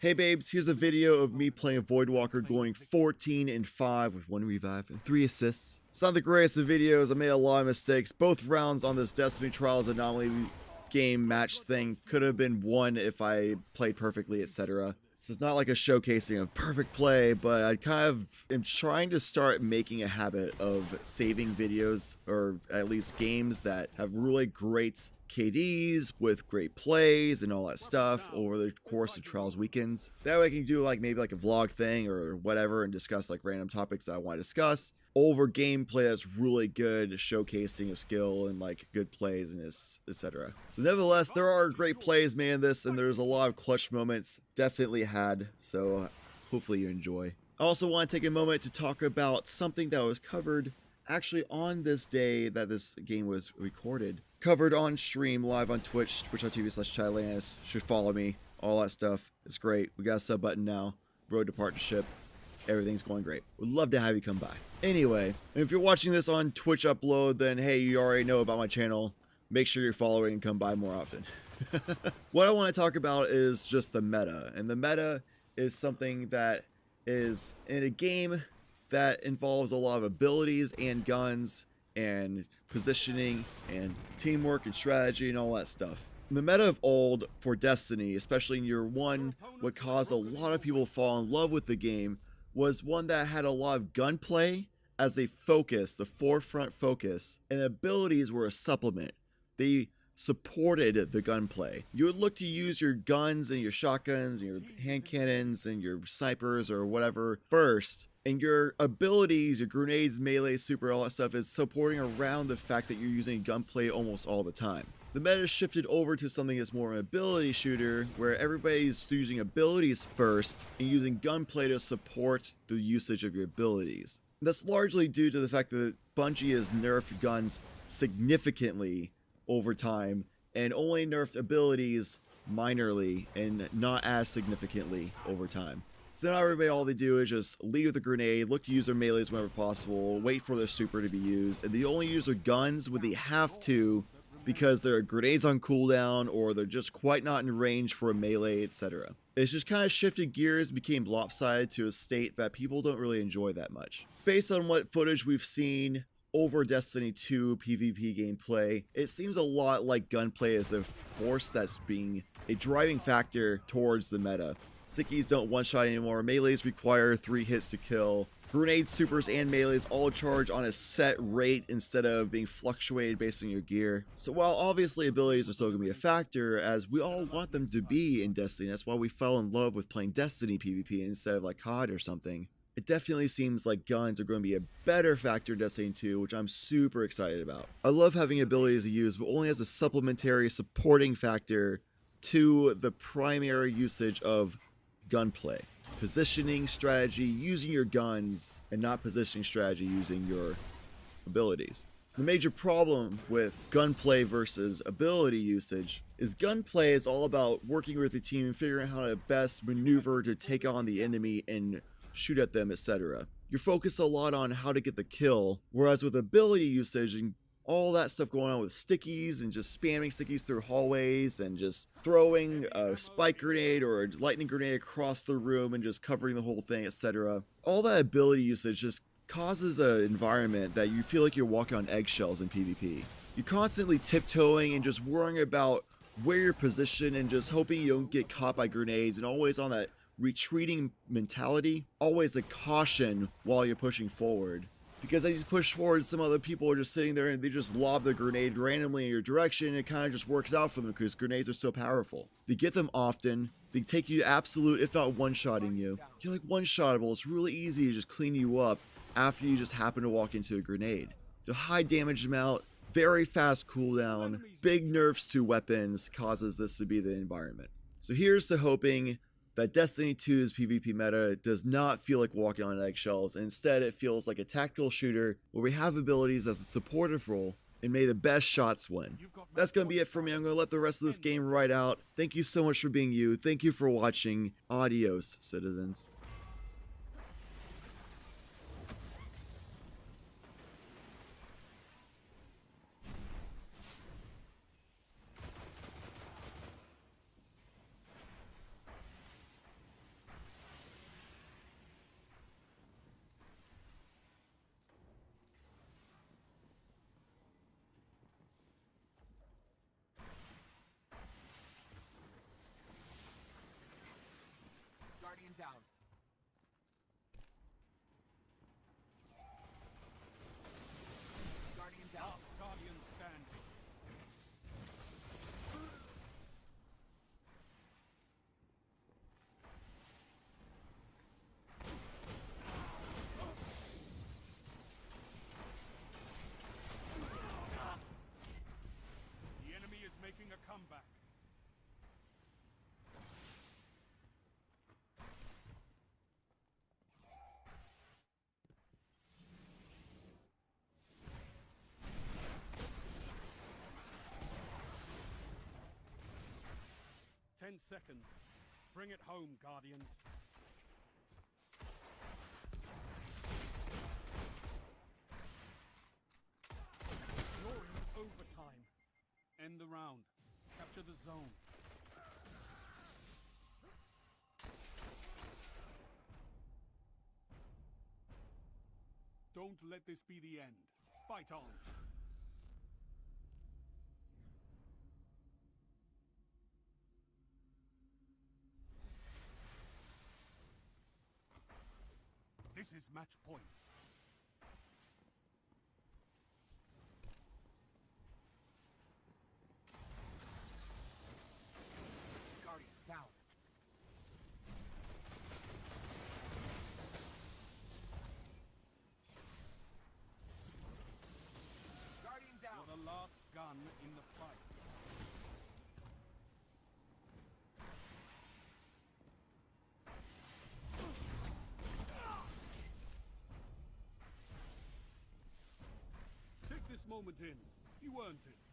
Hey babes, here's a video of me playing Voidwalker going 14-5 with 1 revive and 3 assists. It's not the greatest of videos, I made a lot of mistakes. Both rounds on this Destiny Trials Anomaly game match thing could have been won if I played perfectly, etc. So it's not like a showcasing of perfect play, but I kind of am trying to start making a habit of saving videos, or at least games that have really great KDs with great plays and all that stuff over the course of Trials weekends. That way I can do like maybe like a vlog thing or whatever and discuss like random topics that I want to discuss over gameplay that's really good, showcasing of skill and like good plays and etc. So nevertheless, there are great plays made in this, and there's a lot of clutch moments definitely had, so hopefully you enjoy. I also want to take a moment to talk about something that was covered actually on this day that this game was recorded. Covered on stream live on Twitch, twitch.tv/Chadlantis. Should follow me, all that stuff. It's great. We got a sub button now. Road to partnership. Everything's going great. Would love to have you come by. Anyway, if you're watching this on Twitch upload, then hey, you already know about my channel. Make sure you're following and come by more often. What I want to talk about is just the meta. And the meta is something that is in a game that involves a lot of abilities and guns and positioning and teamwork and strategy and all that stuff. The meta of old for Destiny, especially in year one, what caused a lot of people to fall in love with the game was one that had a lot of gunplay as a focus, the forefront focus, and abilities were a supplement. They supported the gunplay. You would look to use your guns and your shotguns and your hand cannons and your snipers or whatever first, and your abilities, your grenades, melee, super, all that stuff is supporting around the fact that you're using gunplay almost all the time. The meta shifted over to something that's more of an ability shooter, where everybody's using abilities first and using gunplay to support the usage of your abilities. That's largely due to the fact that Bungie has nerfed guns significantly over time and only nerfed abilities minorly and not as significantly over time. So now everybody, all they do is just lead with a grenade, look to use their melees whenever possible, wait for their super to be used, and they only use their guns when they have to because their grenades on cooldown or they're just quite not in range for a melee, etc. It's just kind of shifted gears, became lopsided to a state that people don't really enjoy that much. Based on what footage we've seen over Destiny 2 PvP gameplay, it seems a lot like gunplay as a force that's being a driving factor towards the meta. Stickies don't one-shot anymore, melees require 3 hits to kill. Grenades, supers, and melees all charge on a set rate instead of being fluctuated based on your gear. So while obviously abilities are still going to be a factor, as we all want them to be in Destiny, that's why we fell in love with playing Destiny PvP instead of like COD or something, it definitely seems like guns are going to be a better factor in Destiny 2, which I'm super excited about. I love having abilities to use, but only as a supplementary supporting factor to the primary usage of gunplay. Positioning strategy using your guns and not positioning strategy using your abilities. The major problem with gunplay versus ability usage is gunplay is all about working with the team and figuring out how to best maneuver to take on the enemy and shoot at them, etc. You're focused a lot on how to get the kill, whereas with ability usage and all that stuff going on with stickies and just spamming stickies through hallways and just throwing a spike grenade or a lightning grenade across the room and just covering the whole thing, etc. All that ability usage just causes an environment that you feel like you're walking on eggshells in PvP. You're constantly tiptoeing and just worrying about where you're positioned and just hoping you don't get caught by grenades, and always on that retreating mentality, always a caution while you're pushing forward. Because as you push forward, some other people are just sitting there and they just lob the grenade randomly in your direction, and it kind of just works out for them because grenades are so powerful. They get them often, they take you absolute, if not one-shotting you. You're like one-shottable, it's really easy to just clean you up after you just happen to walk into a grenade. The high damage amount, very fast cooldown, big nerfs to weapons causes this to be the environment. So here's to hoping that Destiny 2's PvP meta does not feel like walking on eggshells, and instead it feels like a tactical shooter where we have abilities as a supportive role and may the best shots win. That's going to be it for me. I'm going to let the rest of this game ride out. Thank you so much for being you. Thank you for watching. Adios, citizens. Guardian down. Guardian down. Last Guardian standing. The enemy is making a comeback. Ten seconds. Bring it home, Guardians. You're in overtime. End the round. Capture the zone. Don't let this be the end. Fight on. This is match point. Guardian down. Guardian down. You're the last gun in the fight. Take this moment in. You earned it.